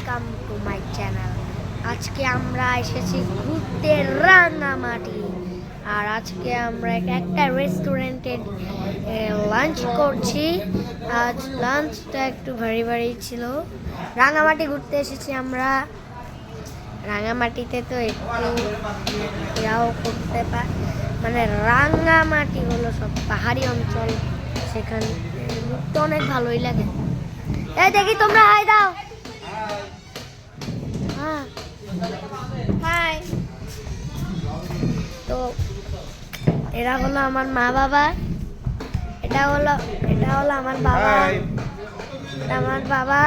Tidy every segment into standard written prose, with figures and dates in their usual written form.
Welcome to my channel. আজকে আমরা এসেছি ঘুরতে রাঙামাটি, আর আজকে আমরা একটা রেস্টুরেন্টে লাঞ্চ করছি। আজ লাঞ্চটা একটু ভারী ভারী ছিল। রাঙামাটি ঘুরতে এসেছি আমরা। রাঙামাটিতে তো একটু ইয়াও করতে পারে, মানে রাঙামাটি হলো সব পাহাড়ি অঞ্চল, সেখানে ঘুরতে অনেক ভালোই লাগে। এই দেখি তোমরা হাই দাও। হ্যাঁ হাই। তো এরা হলো আমার মা বাবা, এটা হলো আমার বাবা, এটা আমার বাবা,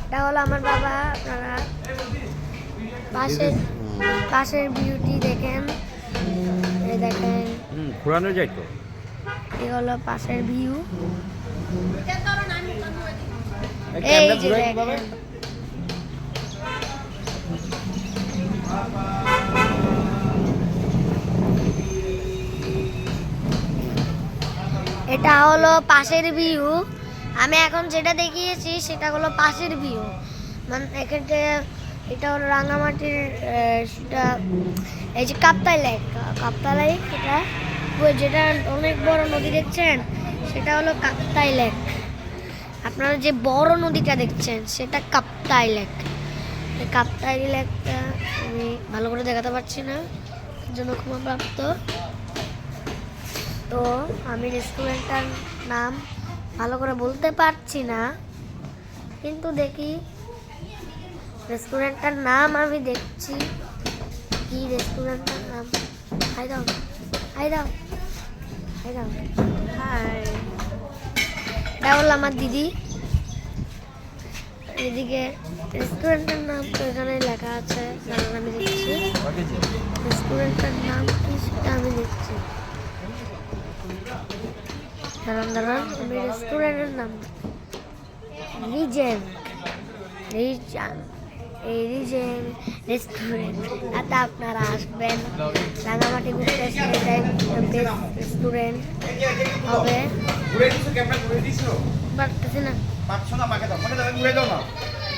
এটা হলো আমার বাবা। আপনারা পাশের বিউটি দেখেন, এই দেখেন ঘোরানো যায় তো। এই হলো পাশের ভিউ। এই এই যে দেখেন, এটা হলো পাশের ভিউ। আমি এখন যেটা দেখিয়েছি সেটা হলো পাশের ভিউ, মানে এখানে এটা হলো রাঙামাটির সেটা এই যে কাপ্তাই লেক, এটা যেটা অনেক বড় নদী দেখছেন সেটা হলো কাপ্তাই লেক। আপনারা যে বড় নদীটা দেখছেন সেটা কাপ্তাই লেক। এই কাপ্তাই লেকটা আমি ভালো করে দেখাতে পারছি না, এর জন্য ক্ষমাপ্রাপ্ত। তো আমি রেস্টুরেন্টটার নাম ভালো করে বলতে পারছি না, কিন্তু দেখি রেস্টুরেন্টটার নাম আমি দেখছি। কি রেস্টুরেন্টটার নাম? হাই দাও, হাই দাও, হাই দাও, হাই। এটা হলো আমার দিদি। এদিকে রেস্টুরেন্টের নাম তো এখানে লেখা আছে, দাঁড়ান আমি দেখছি রেস্টুরেন্টের নাম কি সেটা আমি দেখছি। দাঁড়ান আমি রেস্টুরেন্টের নাম রিজেন্ট রেস্টুরেন্ট। তাতে আপনারা আসবেন, রাঙামাটি ঘুরতে আসলে বেস্ট রেস্টুরেন্ট হবে। পারতেছি না।